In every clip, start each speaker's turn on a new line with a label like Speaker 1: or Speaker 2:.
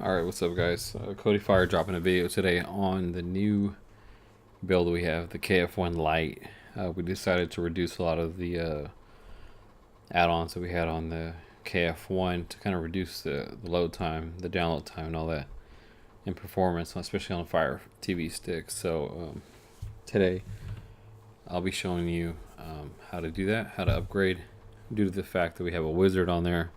Speaker 1: Alright, what's up guys? Kodifire dropping a video today on the new build we have, the KF1 Lite. We decided to reduce a lot of the add-ons that we had on the KF1 to kind of reduce the load time, the download time and all that, and performance, especially on the Fire TV stick. So today I'll be showing you how to do that, how to upgrade, due to the fact that we have a wizard on there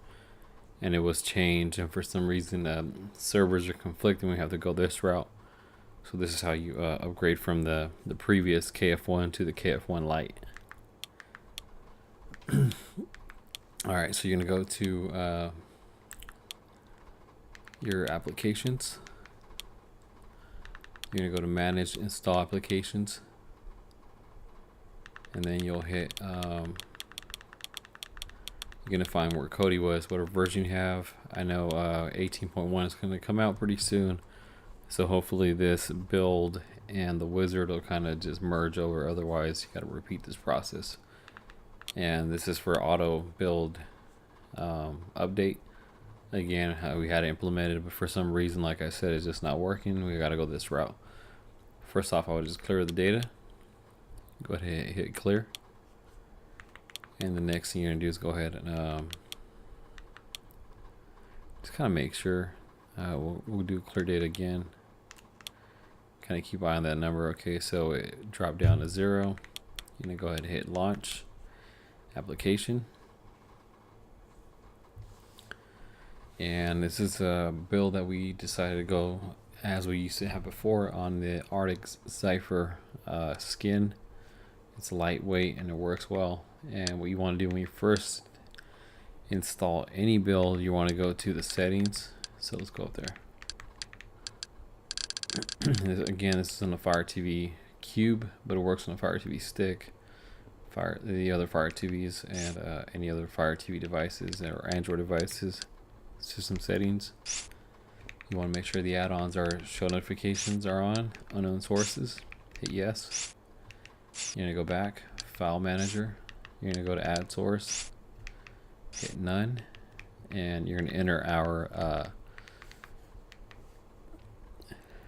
Speaker 1: and it was changed, and for some reason servers are conflicting. We have to go this route. So this is how you upgrade from the previous KF1 to the KF1 Lite. Alright, so you're gonna go to your applications. You're gonna go to manage install applications, and then you'll hit you're gonna find where Kodi was, whatever version you have. I know 18.1 is gonna come out pretty soon, so hopefully this build and the wizard will kind of just merge over. Otherwise, you got to repeat this process. And this is for auto build update. Again, we had it implemented, but for some reason, like I said, it's just not working. We got to go this route. First off, I would just clear the data. Go ahead and hit clear. And the next thing you're gonna do is go ahead and just kind of make sure. We'll do clear data again. Kind of keep eye on that number. Okay, so it dropped down to 0. You're gonna go ahead and hit launch application. And this is a build that we decided to go as we used to have before on the Arctic Zephyr skin. It's lightweight and it works well. And what you want to do when you first install any build, you want to go to the settings. So let's go up there. Again, this is on the Fire TV Cube, but it works on the Fire TV stick, the other Fire TVs, and any other Fire TV devices or Android devices. System settings. You want to make sure the add-ons are show notifications are on, unknown sources. Hit yes. You're gonna go back, file manager. You're gonna go to add source, hit none, and you're gonna enter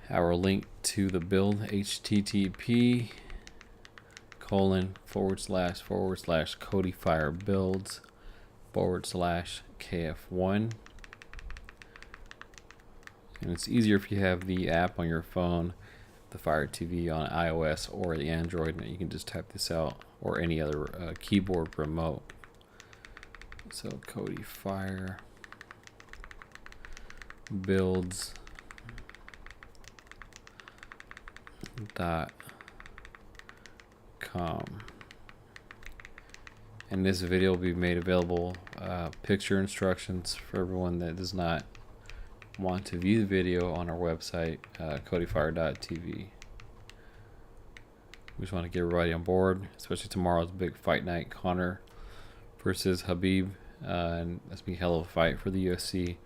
Speaker 1: our link to the build, http://Kodifire builds/KF1. And it's easier if you have the app on your phone, the Fire TV on iOS or the Android, and you can just type this out, or any other keyboard remote. So Kodifire builds.com, and this video will be made available, picture instructions for everyone that does not want to view the video on our website, Kodifire.tv. We just want to get everybody on board, especially tomorrow's big fight night, Conor versus Habib, and that's be a hell of a fight for the UFC.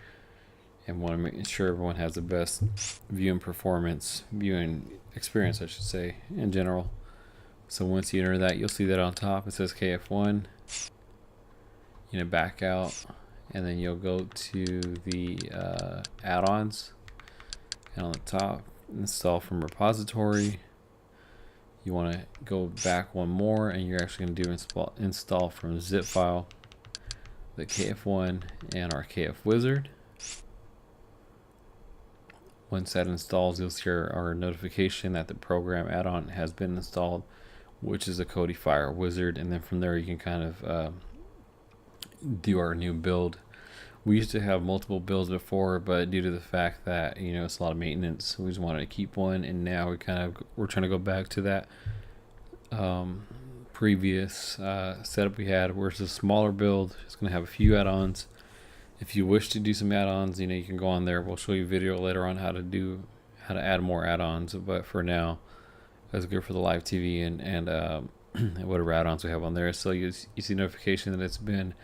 Speaker 1: And want to make sure everyone has the best viewing experience, I should say, in general. So once you enter that, you'll see that on top it says KF1. You know, back out, and then you'll go to the add-ons, and on the top, install from repository. You want to go back one more, and you're actually going to do install from zip file, the KF1 and our KF wizard. Once that installs, you'll see our notification that the program add-on has been installed, which is the Kodifire wizard, and then from there you can kind of do our new build. We used to have multiple builds before, but due to the fact that, you know, it's a lot of maintenance, we just wanted to keep one, and now we're trying to go back to that previous setup we had, where it's a smaller build. It's going to have a few add-ons. If you wish to do some add-ons, you know, you can go on there. We'll show you a video later on how to add more add-ons, but for now that's good for the live TV and whatever add-ons we have on there. So you see notification that it's been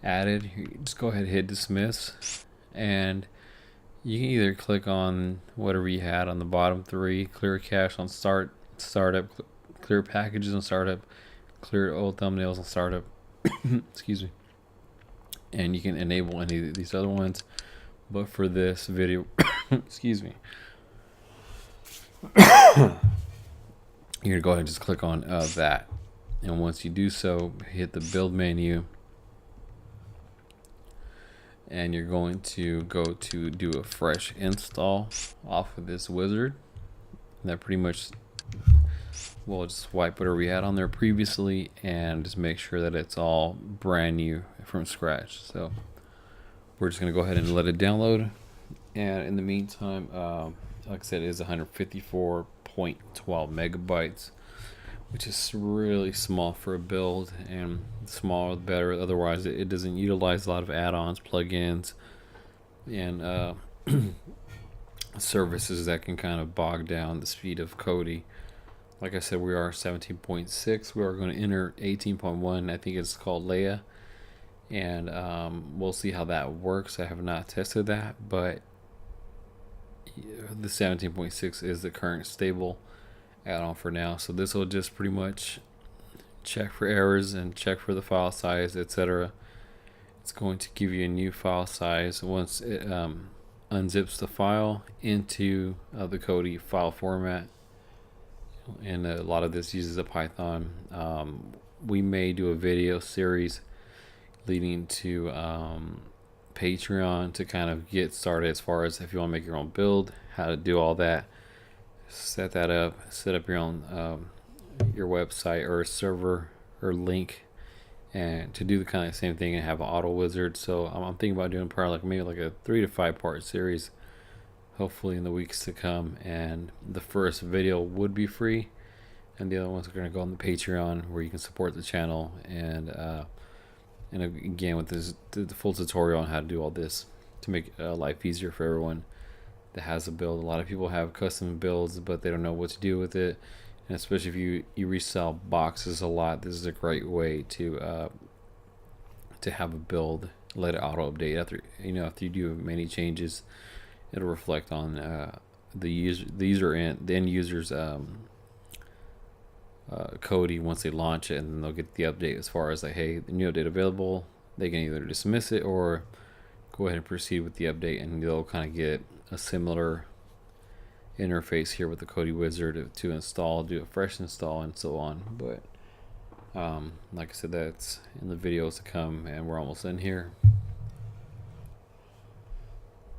Speaker 1: added. You just go ahead and hit dismiss, and you can either click on whatever you had on the bottom 3, clear cache on startup, clear packages on startup, clear old thumbnails on startup. Excuse me. And you can enable any of these other ones, But for this video, excuse me, you're gonna go ahead and just click on that, and once you do so, hit the build menu, and you're going to go to do a fresh install off of this wizard. And that pretty much will just wipe whatever we had on there previously and just make sure that it's all brand new from scratch. So we're just gonna go ahead and let it download, and in the meantime, like I said, it is 154.12 megabytes, which is really small for a build, and the smaller the better. Otherwise, it doesn't utilize a lot of add-ons, plugins, and services that can kind of bog down the speed of Kodi. Like I said, we are 17.6. We are going to enter 18.1. I think it's called Leia, and we'll see how that works. I have not tested that, but the 17.6 is the current stable add-on for now. So this will just pretty much check for errors and check for the file size, etc. It's going to give you a new file size once it unzips the file into the Kodi file format, and a lot of this uses a Python. We may do a video series leading to Patreon to kind of get started as far as if you want to make your own build, how to do all that, set that up, set up your own your website or a server or link, and to do the kind of same thing and have an auto wizard. So I'm thinking about doing probably maybe like a 3 to 5 part series, hopefully in the weeks to come. And the first video would be free, and the other ones are going to go on the Patreon, where you can support the channel, and again with this the full tutorial on how to do all this to make life easier for everyone that has a build. A lot of people have custom builds, but they don't know what to do with it, and especially if you resell boxes a lot, this is a great way to have a build, let it auto update after you do many changes. It'll reflect on the user and the end user's Kodi once they launch it, and then they'll get the update as far as like, hey, the new update available. They can either dismiss it or go ahead and proceed with the update, and they'll kind of get a similar interface here with the Kodi wizard to install, do a fresh install, and so on. But like I said, that's in the videos to come, and we're almost in here.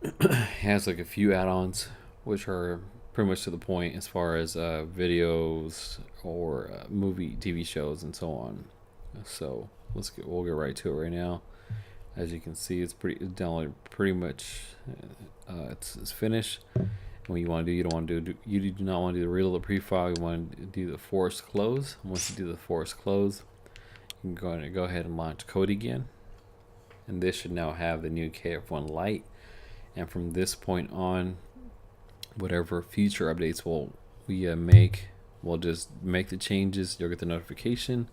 Speaker 1: It has like a few add-ons which are pretty much to the point as far as videos or movie TV shows and so on. So we'll get right to it right now. As you can see, it's downloaded pretty much. It's finished. And what you want to do, you do not want to do the reload the pre-file. You want to do the force close. Once you do the force close, you can go ahead and launch Kodi again, and this should now have the new KF1 Lite. And from this point on, whatever future updates we make, we'll just make the changes. You'll get the notification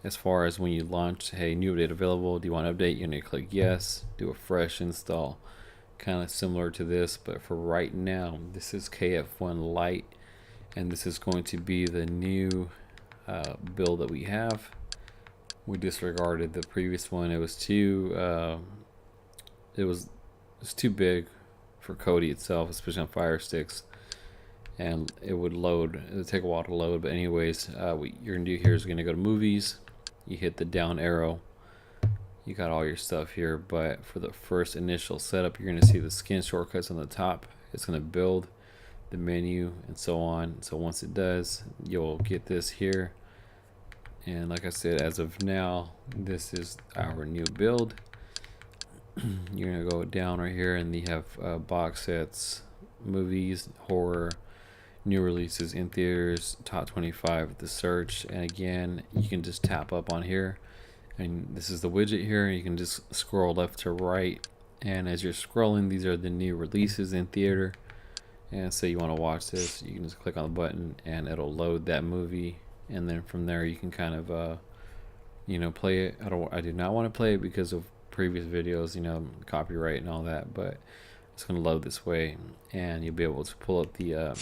Speaker 1: as far as when you launch, hey, new update available, do you want to update? You're going to click yes, do a fresh install, kind of similar to this. But for right now, this is KF1 Lite, and this is going to be the new build that we have. We disregarded the previous one. It was too big for Kodi itself, especially on Fire Sticks, and it would take a while to load. But anyways, what you're gonna do here is gonna go to movies, you hit the down arrow, you got all your stuff here. But for the first initial setup, you're gonna see the skin shortcuts on the top. It's gonna build the menu and so on. So once it does, you'll get this here, and like I said, as of now, this is our new build. You're gonna go down right here, and you have box sets, movies, horror, new releases in theaters, top 25 with the search. And again, you can just tap up on here, and this is the widget here. You can just scroll left to right, and as you're scrolling, these are the new releases in theater. And say you want to watch this, you can just click on the button, and it'll load that movie. And then from there, you can kind of play it. I do not want to play it because of previous videos, copyright and all that, but it's going to load this way, and you'll be able to pull up the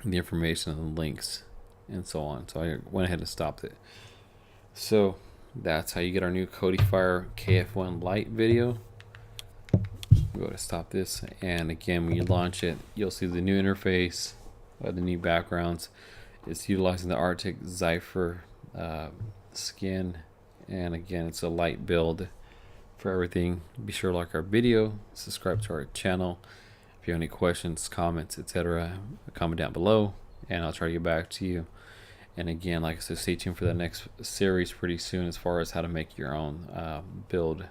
Speaker 1: information and the links and so on. So I went ahead and stopped it. So that's how you get our new Kodifire KF1 Lite video. Go to stop this, and again, when you launch it, you'll see the new interface, the new backgrounds. It's utilizing the Arctic Zephyr skin, and again, it's a light build for everything. Be sure to like our video, subscribe to our channel. If you have any questions, comments, etc., comment down below, and I'll try to get back to you. And again, like I said, stay tuned for the next series pretty soon as far as how to make your own build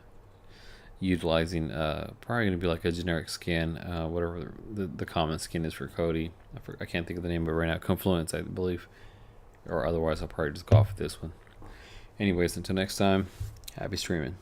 Speaker 1: utilizing probably going to be like a generic skin, whatever the common skin is for Kodi. I can't think of the name of it right now. Confluence, I believe. Or otherwise, I'll probably just go off with this one. Anyways, until next time, happy streaming.